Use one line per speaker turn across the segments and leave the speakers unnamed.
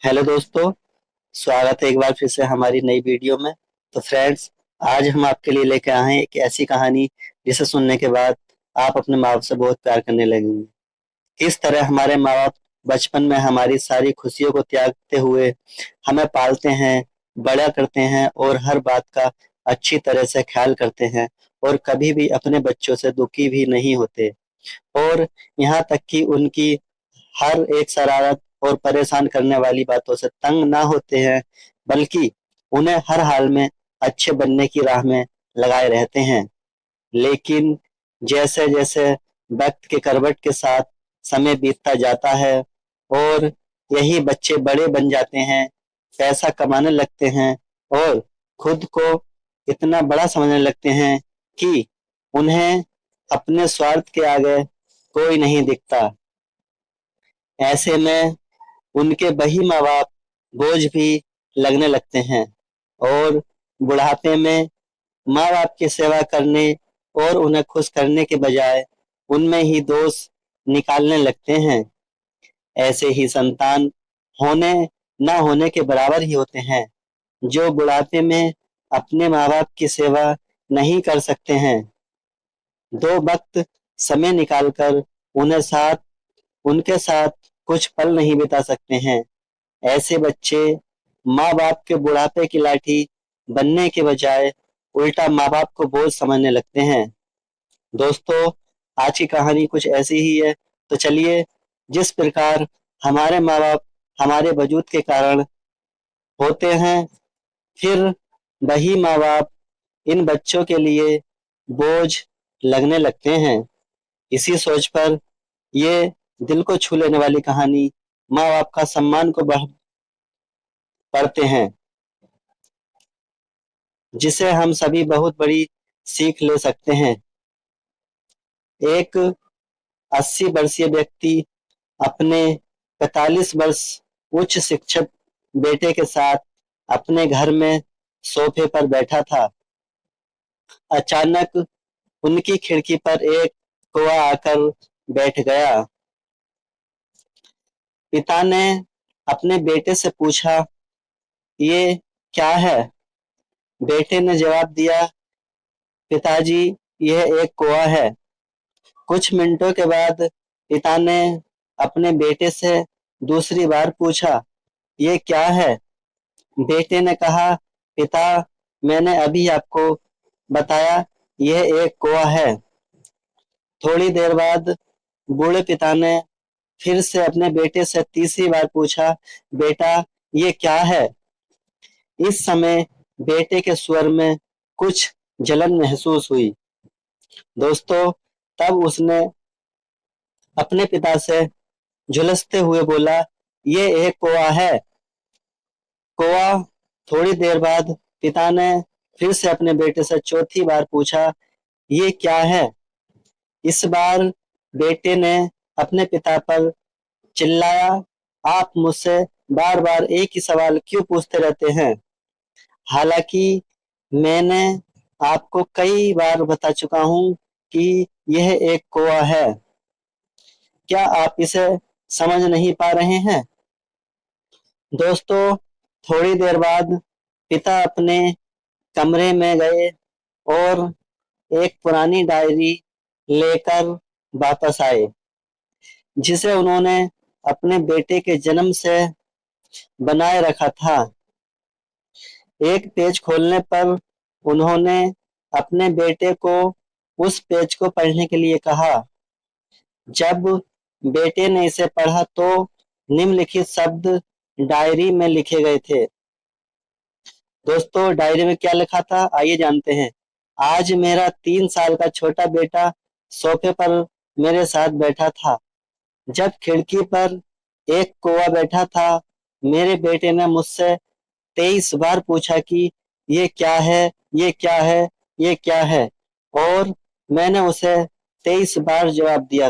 Hello दोस्तों। स्वागत है एक बार फिर से हमारी नई वीडियो में। तो फ्रेंड्स, आज हम आपके लिए लेकर आए हैं एक ऐसी कहानी जिसे सुनने के बाद आप अपने माँ बाप से बहुत प्यार करने लगेंगे। किस तरह हमारे माँ बाप बचपन में हमारी सारी खुशियों को त्यागते हुए हमें पालते हैं, बड़ा करते हैं और हर बात का अच्छी तरह से ख्याल करते हैं और कभी भी अपने बच्चों से दुखी भी नहीं होते। और यहाँ तक कि उनकी हर एक शरारत और परेशान करने वाली बातों से तंग ना होते हैं, बल्कि उन्हें हर हाल में अच्छे बनने की राह में लगाए रहते हैं। लेकिन जैसे जैसे वक्त के करवट के साथ समय बीतता जाता है और यही बच्चे बड़े बन जाते हैं, पैसा कमाने लगते हैं और खुद को इतना बड़ा समझने लगते हैं कि उन्हें अपने स्वार्थ के आगे कोई नहीं दिखता। ऐसे में उनके वही माँ बाप बोझ भी लगने लगते हैं और बुढ़ापे में माँ बाप की सेवा करने और उन्हें खुश करने के बजाय उनमें ही दोष निकालने लगते हैं। ऐसे ही संतान होने ना होने के बराबर ही होते हैं, जो बुढ़ापे में अपने माँ बाप की सेवा नहीं कर सकते हैं, दो वक्त समय निकालकर उनके साथ कुछ पल नहीं बिता सकते हैं। ऐसे बच्चे माँ बाप के बुढ़ापे की लाठी बनने के बजाय उल्टा माँ बाप को बोझ समझने लगते हैं। दोस्तों, आज की कहानी कुछ ऐसी ही है। तो चलिए, जिस प्रकार हमारे माँ बाप हमारे वजूद के कारण होते हैं, फिर वही माँ बाप इन बच्चों के लिए बोझ लगने लगते हैं। इसी सोच पर ये दिल को छू लेने वाली कहानी माँ बाप का सम्मान को पढ़ते हैं, जिसे हम सभी बहुत बड़ी सीख ले सकते हैं। एक 80 वर्षीय व्यक्ति अपने 45 वर्ष उच्च शिक्षित बेटे के साथ अपने घर में सोफे पर बैठा था। अचानक उनकी खिड़की पर एक कौवा आकर बैठ गया। पिता ने अपने बेटे से पूछा, ये क्या है? बेटे ने जवाब दिया, पिताजी, यह एक कौवा है। कुछ मिनटों के बाद पिता ने अपने बेटे से दूसरी बार पूछा, ये क्या है? बेटे ने कहा, पिता, मैंने अभी आपको बताया, यह एक कौवा है। थोड़ी देर बाद बूढ़े पिता ने फिर से अपने बेटे से तीसरी बार पूछा, बेटा, ये क्या है? इस समय बेटे के स्वर में कुछ जलन महसूस हुई। दोस्तों, तब उसने अपने पिता से झुलसते हुए बोला, ये एक कौवा है। कौवा। थोड़ी देर बाद पिता ने फिर से अपने बेटे से चौथी बार पूछा, ये क्या है? इस बार बेटे ने अपने पिता पर चिल्लाया, आप मुझसे बार बार एक ही सवाल क्यों पूछते रहते हैं? हालांकि मैंने आपको कई बार बता चुका हूं कि यह एक कौवा है। क्या आप इसे समझ नहीं पा रहे हैं? दोस्तों, थोड़ी देर बाद पिता अपने कमरे में गए और एक पुरानी डायरी लेकर वापस आए, जिसे उन्होंने अपने बेटे के जन्म से बनाए रखा था। एक पेज खोलने पर उन्होंने अपने बेटे को उस पेज को पढ़ने के लिए कहा। जब बेटे ने इसे पढ़ा तो निम्नलिखित शब्द डायरी में लिखे गए थे। दोस्तों, डायरी में क्या लिखा था, आइए जानते हैं। आज मेरा 3 साल का छोटा बेटा सोफे पर मेरे साथ बैठा था। जब खिड़की पर एक कौवा बैठा था, मेरे बेटे ने मुझसे 23 बार पूछा कि ये क्या है, ये क्या है, ये क्या है, और मैंने उसे 23 बार जवाब दिया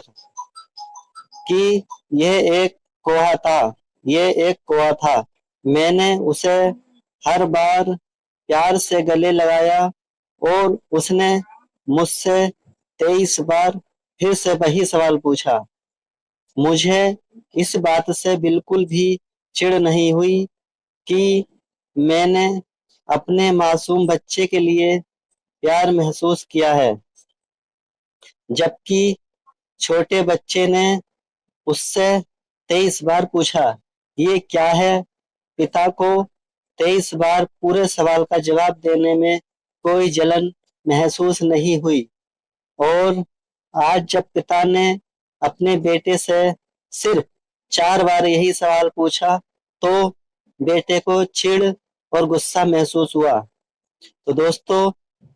कि यह एक कौवा था, यह एक कौवा था। मैंने उसे हर बार प्यार से गले लगाया और उसने मुझसे 23 बार फिर से वही सवाल पूछा। मुझे इस बात से बिल्कुल भी चिढ़ नहीं हुई कि मैंने अपने मासूम बच्चे के लिए प्यार महसूस किया है, जबकि छोटे बच्चे ने उससे 23 बार पूछा, ये क्या है? पिता को 23 बार पूरे सवाल का जवाब देने में कोई जलन महसूस नहीं हुई, और आज जब पिता ने अपने बेटे से सिर्फ 4 बार यही सवाल पूछा, तो बेटे को चिढ़ और गुस्सा महसूस हुआ। तो दोस्तों,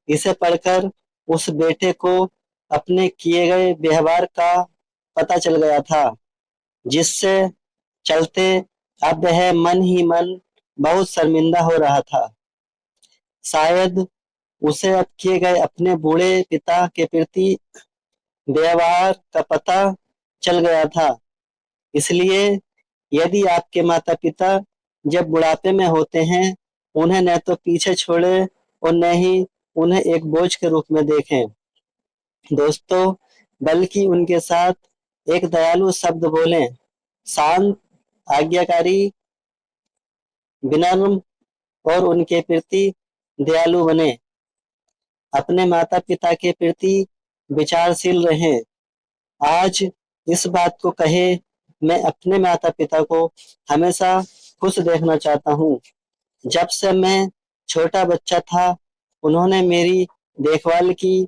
इसे पढ़कर उस बेटे को अपने किए गए व्यवहार का पता चल गया था, जिससे चलते अब वह मन ही मन बहुत शर्मिंदा हो रहा था। शायद उसे अब किए गए अपने बूढ़े पिता के प्रति व्यवहार का पता चल गया था। इसलिए यदि आपके माता पिता जब बुढ़ापे में होते हैं, उन्हें न तो पीछे छोड़े और न ही उन्हें एक बोझ के रूप में देखें दोस्तों, बल्कि उनके साथ एक दयालु शब्द बोलें, शांत, आज्ञाकारी, विनम्र और उनके प्रति दयालु बने। अपने माता पिता के प्रति विचारशील रहें। आज इस बात को कहे, मैं अपने माता पिता को हमेशा खुश देखना चाहता हूँ। जब से मैं छोटा बच्चा था, उन्होंने मेरी देखभाल की।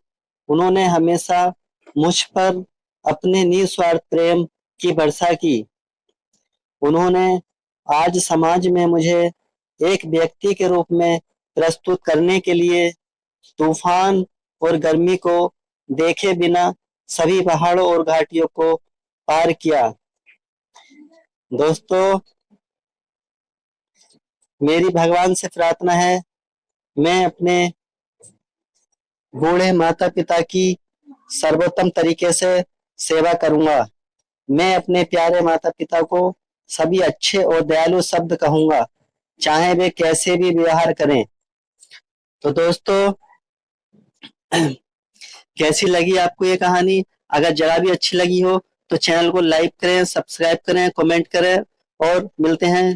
उन्होंने हमेशा मुझ पर अपने निस्वार्थ प्रेम की वर्षा की। उन्होंने आज समाज में मुझे एक व्यक्ति के रूप में प्रस्तुत करने के लिए तूफान और गर्मी को देखे बिना सभी पहाड़ों और घाटियों को पार किया। दोस्तों, मेरी भगवान से प्रार्थना है, मैं अपने बूढ़े माता पिता की सर्वोत्तम तरीके से सेवा करूंगा। मैं अपने प्यारे माता पिता को सभी अच्छे और दयालु शब्द कहूंगा, चाहे वे कैसे भी व्यवहार करें। तो दोस्तों, कैसी लगी आपको ये कहानी? अगर जरा भी अच्छी लगी हो तो चैनल को लाइक करें, सब्सक्राइब करें, कमेंट करें, और मिलते हैं